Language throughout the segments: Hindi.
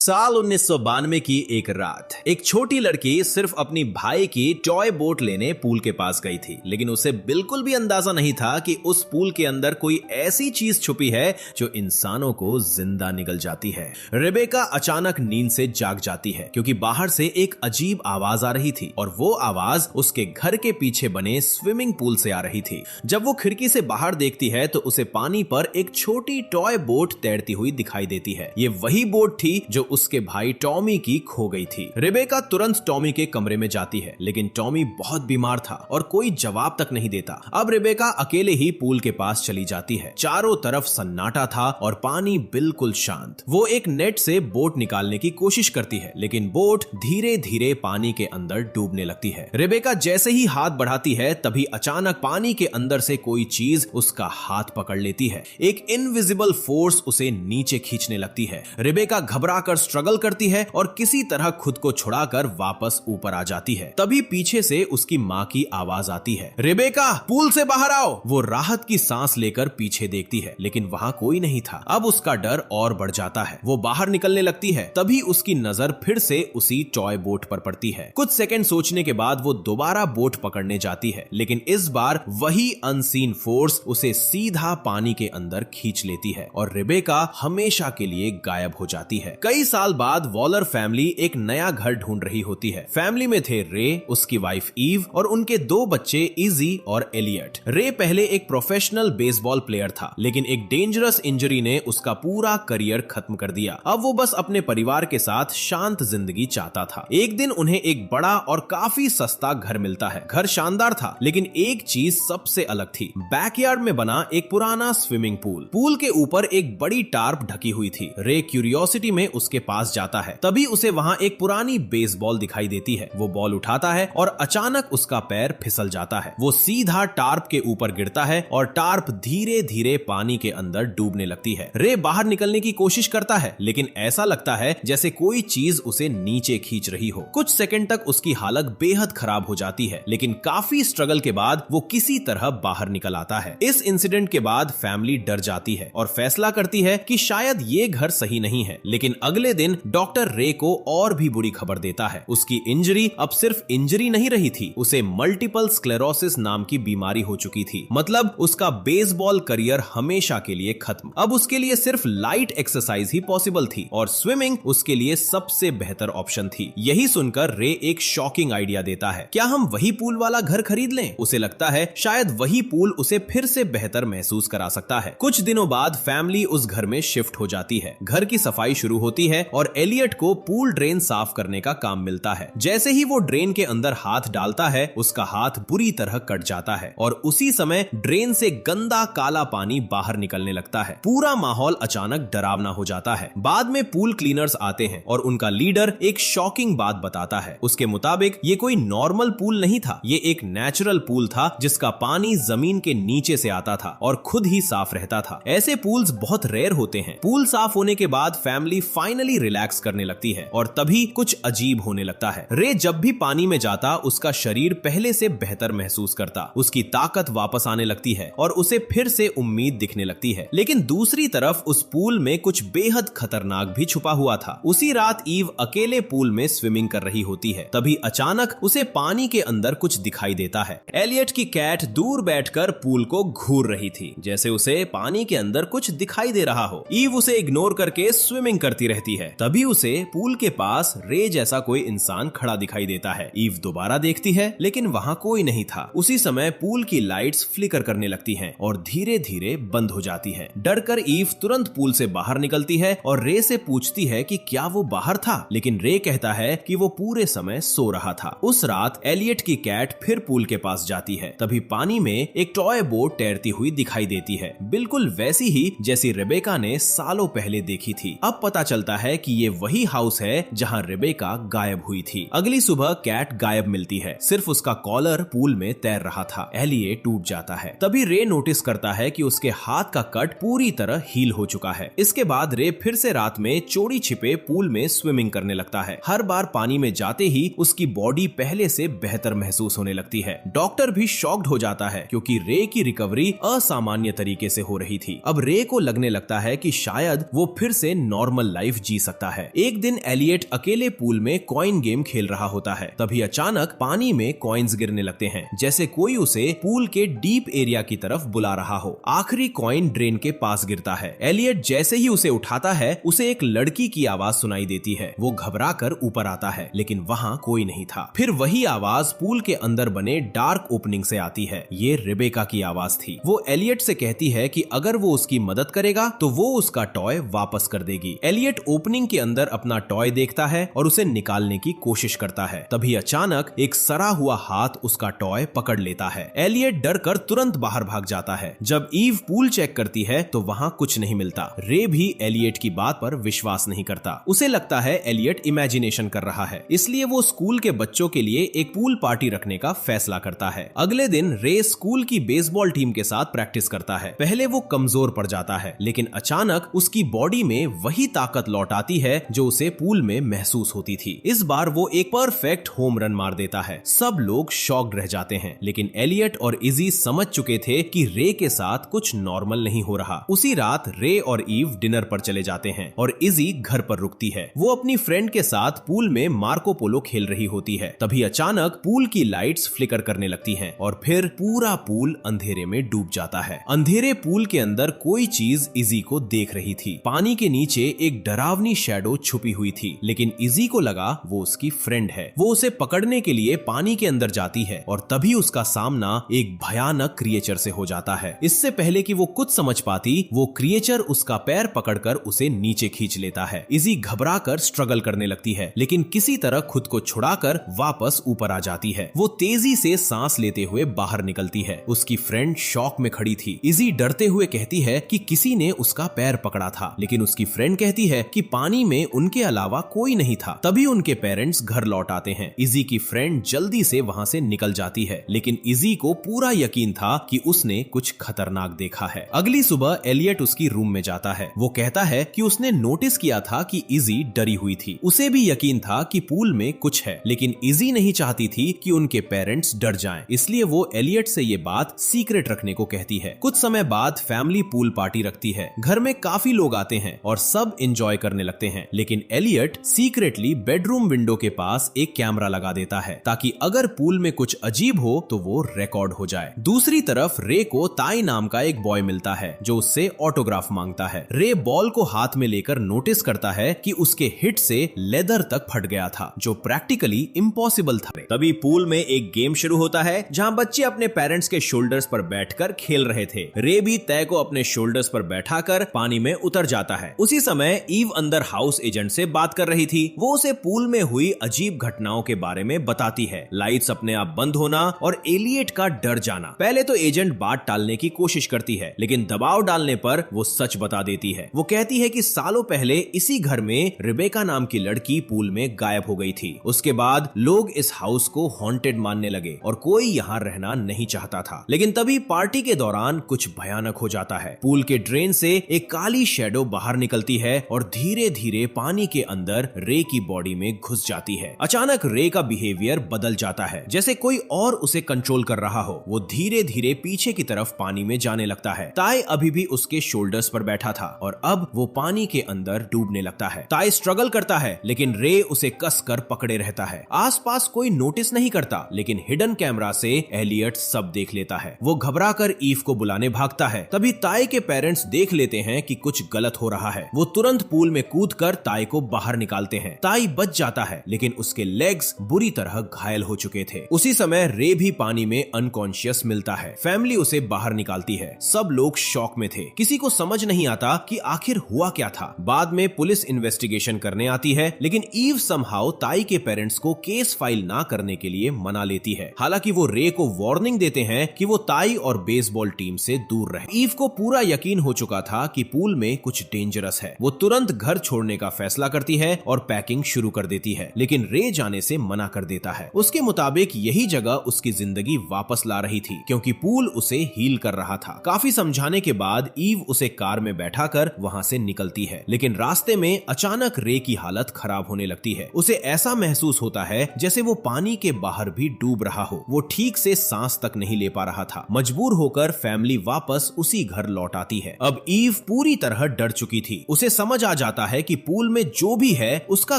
साल 1992 की एक रात एक छोटी लड़की सिर्फ अपनी भाई की टॉय बोट लेने पूल के पास गई थी, लेकिन उसे बिल्कुल भी अंदाजा नहीं था कि उस पूल के अंदर कोई ऐसी चीज छुपी है जो इंसानों को जिंदा निगल जाती है। रेबेका अचानक नींद से जाग जाती है क्योंकि बाहर से एक अजीब आवाज आ रही थी और वो आवाज उसके घर के पीछे बने स्विमिंग पूल से आ रही थी। जब वो खिड़की से बाहर देखती है तो उसे पानी पर एक छोटी टॉय बोट तैरती हुई दिखाई देती है। ये वही बोट थी जो उसके भाई टॉमी की खो गई थी। रेबेका तुरंत टॉमी के कमरे में जाती है, लेकिन टॉमी बहुत बीमार था और कोई जवाब तक नहीं देता। अब रेबेका अकेले ही पूल के पास चली जाती है। चारों तरफ सन्नाटा था और पानी बिल्कुल शांत। वो एक नेट से बोट निकालने की कोशिश करती है, लेकिन बोट धीरे धीरे पानी के अंदर डूबने लगती है। रेबेका जैसे ही हाथ बढ़ाती है तभी अचानक पानी के अंदर से कोई चीज उसका हाथ पकड़ लेती है। एक इनविजिबल फोर्स उसे नीचे खींचने लगती है। रेबेका घबराकर स्ट्रगल करती है और किसी तरह खुद को छुड़ाकर वापस ऊपर आ जाती है। तभी पीछे से उसकी माँ की आवाज आती है, रेबेका पूल से बाहर आओ। वो राहत की सांस लेकर पीछे देखती है, लेकिन वहां कोई नहीं था। अब उसका डर और बढ़ जाता है। वो बाहर निकलने लगती है, तभी उसकी नजर फिर से उसी टॉय बोट पर पड़ती है। कुछ सेकंड सोचने के बाद वो दोबारा बोट पकड़ने जाती है, लेकिन इस बार वही अनसीन फोर्स उसे सीधा पानी के अंदर खींच लेती है और रेबेका हमेशा के लिए गायब हो जाती है। कई साल बाद वॉलर फैमिली एक नया घर ढूंढ रही होती है। फैमिली में थे रे, उसकी वाइफ ईव और उनके दो बच्चे इजी और एलियट। रे पहले एक प्रोफेशनल बेसबॉल प्लेयर था, लेकिन एक डेंजरस इंजरी ने उसका पूरा करियर खत्म कर दिया। अब वो बस अपने परिवार के साथ शांत जिंदगी चाहता था। एक दिन उन्हें एक बड़ा और काफी सस्ता घर मिलता है। घर शानदार था, लेकिन एक चीज सबसे अलग थी। बैकयार्ड में बना एक पुराना स्विमिंग पूल। पूल के ऊपर एक बड़ी टार्प ढकी हुई थी। रे क्यूरियोसिटी में उसके पास जाता है, तभी उसे वहां एक पुरानी बेसबॉल दिखाई देती है। वो बॉल उठाता है और अचानक उसका पैर फिसल जाता है। वो सीधा टार्प के ऊपर गिरता है और टार्प धीरे धीरे पानी के अंदर डूबने लगती है। रे बाहर निकलने की कोशिश करता है, लेकिन ऐसा लगता है जैसे कोई चीज उसे नीचे खींच रही हो। कुछ सेकंड तक उसकी हालत बेहद खराब हो जाती है, लेकिन काफी स्ट्रगल के बाद वो किसी तरह बाहर निकल आता है। इस इंसिडेंट के बाद फैमिली डर जाती है और फैसला करती है कि शायद ये घर सही नहीं है। लेकिन अगले दिन डॉक्टर रे को और भी बुरी खबर देता है। उसकी इंजरी अब सिर्फ इंजरी नहीं रही थी, उसे मल्टीपल स्क्लेरोसिस नाम की बीमारी हो चुकी थी। मतलब उसका बेसबॉल करियर हमेशा के लिए खत्म। अब उसके लिए सिर्फ लाइट एक्सरसाइज ही पॉसिबल थी और स्विमिंग उसके लिए सबसे बेहतर ऑप्शन थी। यही सुनकर रे एक शॉकिंग आइडिया देता है, क्या हम वही पूल वाला घर खरीद लें? उसे लगता है शायद वही पूल उसे फिर से बेहतर महसूस करा सकता है। कुछ दिनों बाद फैमिली उस घर में शिफ्ट हो जाती है। घर की सफाई शुरू होती है और एलियट को पूल ड्रेन साफ करने का काम मिलता है। जैसे ही वो ड्रेन के अंदर हाथ डालता है, उसका हाथ बुरी तरह कट जाता है और उसी समय ड्रेन से गंदा काला पानी बाहर निकलने लगता है। पूरा माहौल अचानक डरावना हो जाता है। बाद में पूल क्लीनर्स आते हैं और उनका लीडर एक शॉकिंग बात बताता है। उसके मुताबिक ये कोई नॉर्मल पूल नहीं था, ये एक नेचुरल पूल था जिसका पानी जमीन के नीचे से आता था और खुद ही साफ रहता था। ऐसे पूल्स बहुत रेयर होते हैं। पूल साफ होने के बाद फैमिली फाइनली रिलैक्स करने लगती है और तभी कुछ अजीब होने लगता है। रे जब भी पानी में जाता उसका शरीर पहले से बेहतर महसूस करता। उसकी ताकत वापस आने लगती है और उसे फिर से उम्मीद दिखने लगती है। लेकिन दूसरी तरफ उस पूल में कुछ बेहद खतरनाक भी छुपा हुआ था। उसी रात ईव अकेले पूल में स्विमिंग कर रही होती है, तभी अचानक उसे पानी के अंदर कुछ दिखाई देता है। एलियट की कैट दूर बैठकर पूल को घूर रही थी, जैसे उसे पानी के अंदर कुछ दिखाई दे रहा हो। ईव उसे इग्नोर करके स्विमिंग करती रहती है। तभी उसे पूल के पास रे जैसा कोई इंसान खड़ा दिखाई देता है। ईव दोबारा देखती है, लेकिन वहां कोई नहीं था। उसी समय पूल की लाइट्स फ्लिकर करने लगती हैं और धीरे धीरे बंद हो जाती है। डरकर ईव तुरंत पूल से बाहर निकलती है और रे से पूछती है कि क्या वो बाहर था, लेकिन रे कहता है कि वो पूरे समय सो रहा था। उस रात एलियट की कैट फिर पूल के पास जाती है। तभी पानी में एक टॉय बोट तैरती हुई दिखाई देती है, बिल्कुल वैसी ही जैसी रेबेका ने सालों पहले देखी थी। अब पता चलता है कि ये वही हाउस है जहां रेबेका गायब हुई थी। अगली सुबह कैट गायब मिलती है, सिर्फ उसका कॉलर पूल में तैर रहा था। एलियट टूट जाता है। तभी रे नोटिस करता है कि उसके हाथ का कट पूरी तरह हील हो चुका है। इसके बाद रे फिर से रात में चोरी छिपे पूल में स्विमिंग करने लगता है। हर बार पानी में जाते ही उसकी बॉडी पहले से बेहतर महसूस होने लगती है। डॉक्टर भी शॉक्ड हो जाता है क्योंकि रे की रिकवरी असामान्य तरीके से हो रही थी। अब रे को लगने लगता है कि शायद वो फिर से नॉर्मल लाइफ जी सकता है। एक दिन एलियट अकेले पूल में कॉइन गेम खेल रहा होता है, तभी अचानक पानी में कॉइन्स गिरने लगते हैं, जैसे कोई उसे पूल के डीप एरिया की तरफ बुला रहा हो। आखिरी कॉइन ड्रेन के पास गिरता है। एलियट जैसे ही उसे उठाता है, उसे एक लड़की की आवाज सुनाई देती है। वो घबराकर ऊपर आता है, लेकिन वहाँ कोई नहीं था। फिर वही आवाज पूल के अंदर बने डार्क ओपनिंग से आती है। ये रिबेका की आवाज थी। वो एलियट से कहती है कि अगर वो उसकी मदद करेगा तो वो उसका टॉय वापस कर देगी। एलियट ओपनिंग के अंदर अपना टॉय देखता है और उसे निकालने की कोशिश करता है। तभी अचानक एक सड़ा हुआ हाथ उसका टॉय पकड़ लेता है। एलियट डर कर तुरंत बाहर भाग जाता है। जब ईव पूल चेक करती है तो वहाँ कुछ नहीं मिलता। रे भी एलियट की बात पर विश्वास नहीं करता। उसे लगता है एलियट इमेजिनेशन कर रहा है, इसलिए वो स्कूल के बच्चों के लिए एक पूल पार्टी रखने का फैसला करता है। अगले दिन रे स्कूल की बेसबॉल टीम के साथ प्रैक्टिस करता है। पहले वो कमजोर पड़ जाता है, लेकिन अचानक उसकी बॉडी में वही ताकत लौट आती है जो उसे पूल में महसूस होती थी। इस बार वो एक परफेक्ट होम रन मार देता है। सब लोग शॉक्ड रह जाते हैं, लेकिन एलियट और इजी समझ चुके थे कि रे के साथ कुछ नॉर्मल नहीं हो रहा। उसी रात रे और ईव डिनर पर चले जाते हैं और इजी घर पर रुकती है। वो अपनी फ्रेंड के साथ पूल में मार्को पोलो खेल रही होती है। तभी अचानक पूल की लाइट्स फ्लिकर करने लगती हैं और फिर पूरा पूल अंधेरे में डूब जाता है। अंधेरे पूल के अंदर कोई चीज इजी को देख रही थी। पानी के नीचे एक डरावनी शैडो छुपी हुई थी, लेकिन इजी को लगा वो उसकी फ्रेंड है। वो उसे पकड़ने के लिए पानी के अंदर जाती है और तभी उसका सामना एक भयानक क्रिएचर से हो जाता है। इससे पहले कि वो कुछ समझ पाती, वो क्रिएचर उसका पैर पकड़कर उसे नीचे खींच लेता है। इजी घबराकर स्ट्रगल करने लगती है, लेकिन किसी तरह खुद को छुड़ाकर वापस ऊपर आ जाती है। वो तेजी से सांस लेते हुए बाहर निकलती है। उसकी फ्रेंड शॉक में खड़ी थी। इजी डरते हुए कहती है कि किसी ने उसका पैर पकड़ा था, लेकिन उसकी फ्रेंड कहती है कि पानी में उनके अलावा कोई नहीं था। तभी उनके पेरेंट्स घर लौट आते हैं। इजी की फ्रेंड जल्दी से वहां से निकल जाती है, लेकिन इजी को पूरा यकीन था कि उसने कुछ खतरनाक देखा है। अगली सुबह एलियट उसकी रूम में जाता है। वो कहता है कि उसने नोटिस किया था कि इजी डरी हुई थी। उसे भी यकीन था कि पूल में कुछ है, लेकिन इजी नहीं चाहती थी कि उनके पेरेंट्स डर जाएं, इसलिए वो एलियट से ये बात सीक्रेट रखने को कहती है। कुछ समय बाद फैमिली पूल पार्टी रखती है। घर में काफी लोग आते हैं और सब एंजॉय करने लगते हैं, लेकिन एलियट सीक्रेटली बेडरूम विंडो के पास एक कैमरा लगा देता है ताकि अगर पूल में कुछ अजीब हो तो वो रिकॉर्ड हो जाए। दूसरी तरफ रे को ताई नाम का एक बॉय मिलता है जो उससे ऑटोग्राफ मांगता है। रे बॉल को हाथ में लेकर नोटिस करता है कि उसके हिट से लेदर तक फट गया था, जो प्रैक्टिकली इम्पॉसिबल था। तभी पूल में एक गेम शुरू होता है जहां बच्चे अपने पेरेंट्स के शोल्डर्स पर बैठकर खेल रहे थे। रे भी तय को अपने शोल्डर्स पर बैठाकर पानी में उतर जाता है। उसी समय ईव अंदर हाउस एजेंट से बात कर रही थी। वो उसे पूल में हुई अजीब घटनाओं के बारे में बताती है, लाइट्स अपने आप बंद होना और एलियट का डर जाना। पहले तो एजेंट बात टालने की कोशिश करती है, लेकिन दबाव डालने पर वो सच बता देती है। वो कहती है कि सालों पहले इसी घर में रिबेका नाम की लड़की पूल में गायब हो गई थी। उसके बाद लोग इस हाउस को हॉन्टेड मानने लगे और कोई यहाँ रहना नहीं चाहता था। लेकिन तभी पार्टी के दौरान कुछ भयानक हो जाता है। पूल के ड्रेन से एक काली शैडो बाहर निकलती है और धीरे धीरे पानी के अंदर रे की बॉडी में घुस जाती है। अचानक रे का बिहेवियर बदल जाता है, जैसे कोई और उसे कंट्रोल कर रहा हो। वो धीरे धीरे पीछे की तरफ पानी में जाने लगता है। ताई अभी भी उसके शोल्डर्स पर बैठा था और अब वो पानी के अंदर डूबने लगता है। ताई स्ट्रगल करता है, लेकिन रे उसे कसकर पकड़े रहता है। आसपास कोई नोटिस नहीं करता, लेकिन हिडन कैमरा से एलियट सब देख लेता है। वो घबराकर ईव को बुलाने भागता है। तभी ताई के पेरेंट्स देख लेते हैं कि कुछ गलत हो रहा है। वो तुरंत पूल में कूदकर ताई को बाहर निकालते हैं। ताई बच जाता है, लेकिन उसके लेग्स बुरी तरह घायल हो चुके थे। उसी समय रे भी पानी में अनकॉन्शियस मिलता है। फैमिली उसे बाहर निकालती है। सब लोग शॉक में थे। किसी को समझ नहीं आता कि आखिर हुआ क्या था। बाद में पुलिस इन्वेस्टिगेशन करने आती है, लेकिन ईव समहाउ ताई के पेरेंट्स को केस फाइल ना करने के लिए मना लेती है। हालांकि वो रे को वार्निंग देते हैं कि वो ताई और बेसबॉल टीम से दूर रहे। ईव को पूरा यकीन हो चुका था कि पूल में कुछ डेंजरस है। वो तुरंत घर छोड़ने का फैसला करती है और पैकिंग शुरू कर देती है, लेकिन रे जाने से मना कर देता है। उसके मुताबिक यही जगह उसकी जिंदगी वापस ला रही थी, क्योंकि पूल उसे हील कर रहा था। काफी समझाने के बाद ईव उसे कार में बैठाकर वहां से निकलती है, लेकिन रास्ते में अचानक रे की हालत खराब होने लगती है। उसे ऐसा महसूस होता है जैसे वो पानी के बाहर भी डूब रहा हो। वो ठीक से सांस तक नहीं ले पा रहा था। मजबूर होकर फैमिली वापस उसी घर लौट आती है। अब ईव पूरी तरह डर चुकी थी। उसे समझ आ जाता जाता है कि पूल में जो भी है उसका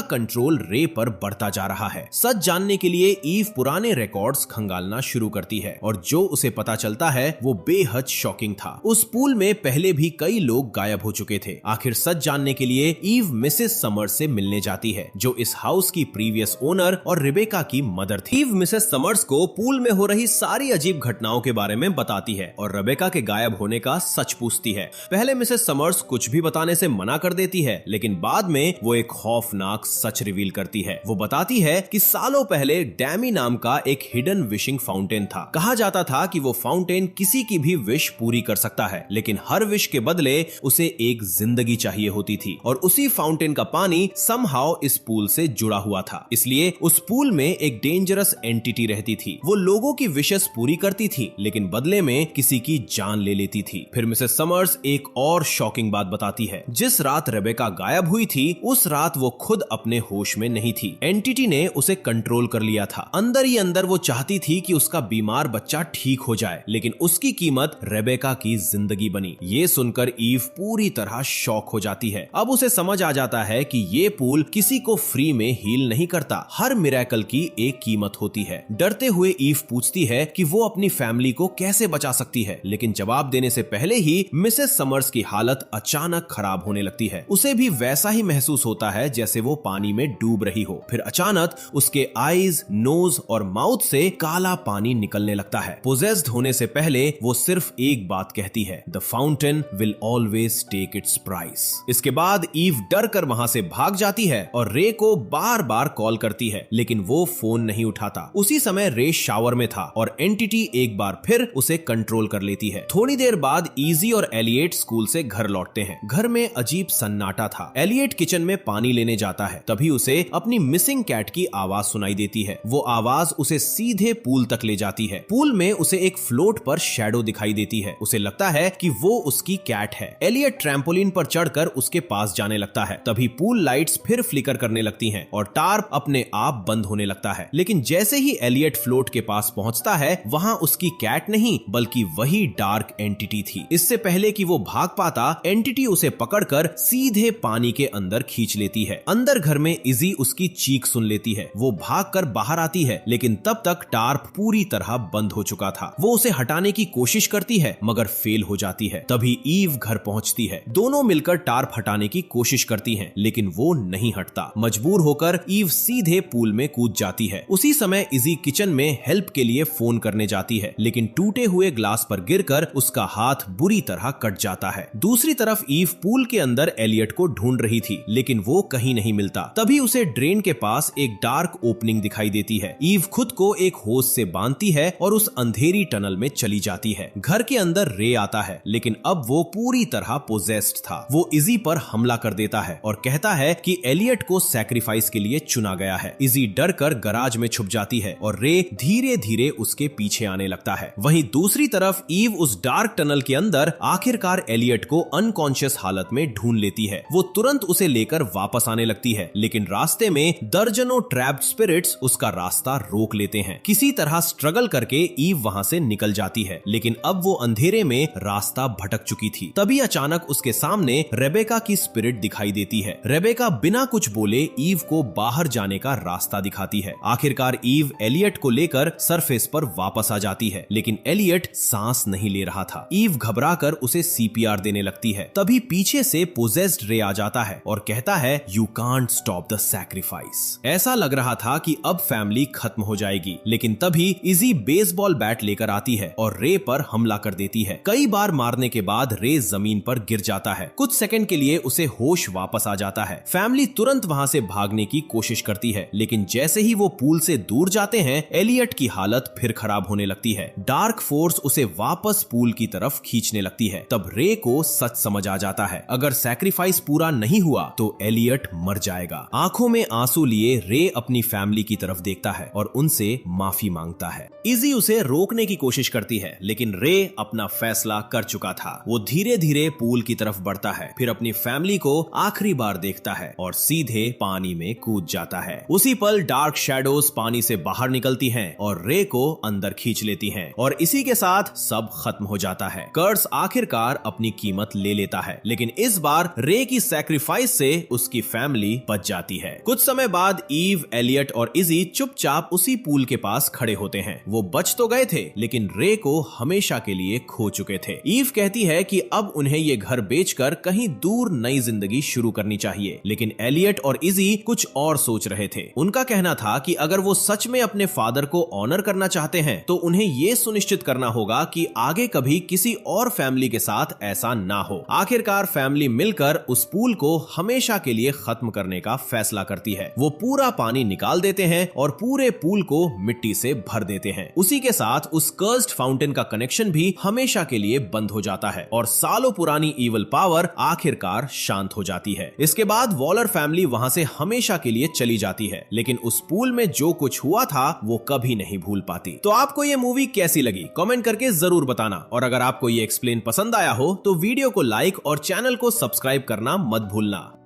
कंट्रोल रे पर बढ़ता जा रहा है। सच जानने के लिए ईव पुराने रिकॉर्ड्स खंगालना शुरू करती है और जो उसे पता चलता है वो बेहद शॉकिंग था। उस पूल में पहले भी कई लोग गायब हो चुके थे। आखिर सच जानने के लिए ईव मिसेस समर्स से मिलने जाती है, जो इस हाउस की प्रीवियस ओनर और रिबेका की मदर थी। ईव मिसेस समर्स को पूल में हो रही सारी अजीब घटनाओं के बारे में बताती है और रिबेका के गायब होने का सच पूछती है। पहले मिसेस समर्स कुछ भी बताने से मना कर देती है, लेकिन बाद में वो एक खौफनाक सच रिवील करती है। वो बताती है कि सालों पहले डैमी नाम का एक हिडन विशिंग फाउंटेन था। कहा जाता था कि वो फाउंटेन किसी की भी विश पूरी कर सकता है, लेकिन हर विश के बदले उसे एक जिंदगी चाहिए होती थी और उसी फाउंटेन का पानी समहाउ इस पूल से जुड़ा हुआ था। इसलिए उस पूल में एक डेंजरस एंटिटी रहती थी। वो लोगों की विशेस पूरी करती थी, लेकिन बदले में किसी की जान ले लेती थी। फिर मिसेस समर्स एक और शॉकिंग बात बताती है। जिस रात रेबेका गायब हुई थी उस रात वो खुद अपने होश में नहीं थी। एंटिटी ने उसे कंट्रोल कर लिया था। अंदर ही अंदर वो चाहती थी कि उसका बीमार बच्चा ठीक हो जाए, लेकिन उसकी कीमत रेबेका की जिंदगी बनी। ये सुनकर ईव पूरी तरह शॉक हो जाती है। अब उसे समझ आ जाता है कि ये पूल किसी को फ्री में हील नहीं करता। हर मिरेकल की एक कीमत होती है। डरते हुए ईव पूछती है कि वो अपनी फैमिली को कैसे बचा सकती है, लेकिन जवाब देने से पहले ही मिसेस समर्स की हालत अचानक खराब होने लगती है। उसे भी वैसा ही महसूस होता है जैसे वो पानी में डूब रही हो। फिर अचानक उसके आईज, नोज और माउथ से काला पानी निकलने लगता है। पोजेस्ड होने से पहले वो सिर्फ एक बात कहती है, the fountain will always take its price. इसके बाद ईव डर कर वहां से भाग जाती है और रे को बार बार कॉल करती है, लेकिन वो फोन नहीं उठाता। उसी समय रे शावर में था और एंटिटी एक बार फिर उसे कंट्रोल कर लेती है। थोड़ी देर बाद इजी और एलियट स्कूल से घर लौटते हैं। घर में अजीब सन्नाटा था। एलियट किचन में पानी लेने जाता है, तभी उसे अपनी मिसिंग कैट की आवाज सुनाई देती है। वो आवाज उसे सीधे पूल तक ले जाती है। पूल में उसे एक फ्लोट पर शैडो दिखाई देती है। उसे लगता है कि वो उसकी कैट है। एलियट ट्रैम्पोलिन पर चढ़कर उसके पास जाने लगता है। तभी पूल लाइट्स फिर फ्लिकर करने लगती हैं और टार्प अपने आप बंद होने लगता है। लेकिन जैसे ही एलियट फ्लोट के पास पहुंचता है, वहां उसकी कैट नहीं बल्कि वही डार्क एंटिटी थी। इससे पहले कि वो भाग पाता, एंटिटी उसे पकड़कर सीधे पानी के अंदर खींच लेती है। अंदर घर में इजी उसकी चीख सुन लेती है। वो भागकर बाहर आती है, लेकिन तब तक टार्प पूरी तरह बंद हो चुका था। वो उसे हटाने की कोशिश करती है मगर फेल हो जाती है। तभी ईव घर पहुंचती है। दोनों मिलकर टार्प हटाने की कोशिश करती हैं, लेकिन वो नहीं हटता। मजबूर होकर ईव सीधे पूल में कूद जाती है। उसी समय इजी किचन में हेल्प के लिए फोन करने जाती है, लेकिन टूटे हुए ग्लास पर गिरकर उसका हाथ बुरी तरह कट जाता है। दूसरी तरफ ईव पूल के अंदर एलियट को ढूंढ रही थी, लेकिन वो कहीं नहीं मिलता। तभी उसे ड्रेन के पास एक डार्क ओपनिंग दिखाई देती है। ईव खुद को एक होज से बांधती है और उस अंधेरी टनल में चली जाती है। घर के अंदर रे आता है, लेकिन अब वो पूरी तरह पोजेस्ड था। वो इजी पर हमला कर देता है और कहता है कि एलियट को सैक्रिफाइस के लिए चुना गया है। इजी डर कर गराज में छुप जाती है और रे धीरे धीरे उसके पीछे आने लगता है। वहीं दूसरी तरफ ईव उस डार्क टनल के अंदर आखिरकार एलियट को अनकॉन्शियस हालत में ढूंढ लेती है। वो तुरंत उसे लेकर वापस आने लगती है, लेकिन रास्ते में दर्जनों ट्रैप्ड स्पिरिट्स उसका रास्ता रोक लेते हैं। किसी तरह स्ट्रगल करके ईव वहां से निकल जाती है, लेकिन अब वो अंधेरे में रास्ता भटक चुकी थी। तभी अचानक उसके सामने रेबेका की स्पिरिट दिखाई देती है। रेबेका बिना कुछ बोले ईव को बाहर जाने का रास्ता दिखाती है। आखिरकार ईव एलियट को लेकर सरफेस पर वापस आ जाती है, लेकिन एलियट सांस नहीं ले रहा था। ईव घबराकर उसे सीपीआर देने लगती है। तभी पीछे से पोजेस्ड रे आ जाता है और कहता है, you can't stop the sacrifice. ऐसा लग रहा था कि अब फैमिली खत्म हो जाएगी, लेकिन तभी इजी बेसबॉल बैट लेकर आती है और रे पर हमला कर देती है। कई बार मारने के बाद रे जमीन पर गिर जाता है। कुछ सेकंड के लिए उसे होश वापस आ जाता है। फैमिली तुरंत वहां से भागने की कोशिश करती है, लेकिन जैसे ही वो पूल से दूर जाते हैं, एलियट की हालत फिर खराब होने लगती है। डार्क फोर्स उसे वापस पूल की तरफ खींचने लगती है। तब रे को सच समझ आ जाता है, अगर सैक्रिफाइस पूरा नहीं हुआ तो एलियट मर जाएगा। आंखों में आंसू लिए रे अपनी फैमिली की तरफ देखता है और उनसे माफी मांगता है। इजी उसे रोकने की कोशिश करती है, लेकिन रे अपना फैसला कर चुका था। वो धीरे धीरे पूल की तरफ बढ़ता है, फिर अपनी फैमिली को आखिरी बार देखता है और सीधे पानी में कूद जाता है। उसी पल डार्क शैडोज पानी से बाहर निकलती हैं और रे को अंदर खींच लेती हैं और इसी के साथ सब खत्म हो जाता है। कर्स आखिरकार अपनी कीमत ले लेता है, लेकिन इस बार रे की सैक्रिफाइस से उसकी फैमिली बच जाती है। कुछ समय बाद ईव, एलियट और इजी चुपचाप उसी पूल के पास खड़े होते हैं। वो बच तो गए थे, लेकिन रे को हमेशा के लिए खो चुके थे। ईव कहती है कि अब उन्हें ये घर बेचकर कहीं दूर नई जिंदगी शुरू करनी चाहिए, लेकिन एलियट और इजी कुछ और सोच रहे थे। उनका कहना था कि अगर वो सच में अपने फादर को ऑनर करना चाहते हैं तो उन्हें ये सुनिश्चित करना होगा कि आगे कभी किसी और फैमिली के साथ ऐसा ना हो। आखिरकार फैमिली मिलकर उस पूल को हमेशा के लिए खत्म करने का फैसला करती है। वो पूरा पानी निकाल देते हैं और पूरे पूल को मिट्टी से भर देते हैं। उसी के साथ उस कर्स्ड फाउंटेन का कनेक्शन भी हमेशा के लिए बंद हो जाता है और सालों पुरानी इविल पावर आखिरकार शांत हो जाती है। इसके बाद वॉलर फैमिली वहां से हमेशा के लिए चली जाती है, लेकिन उस पूल में जो कुछ हुआ था वो कभी नहीं भूल पाती। तो आपको ये मूवी कैसी लगी कमेंट करके जरूर बताना, और अगर आपको ये एक्सप्लेन पसंद आया हो तो वीडियो को लाइक और चैनल को सब्सक्राइब करना मत भूलना।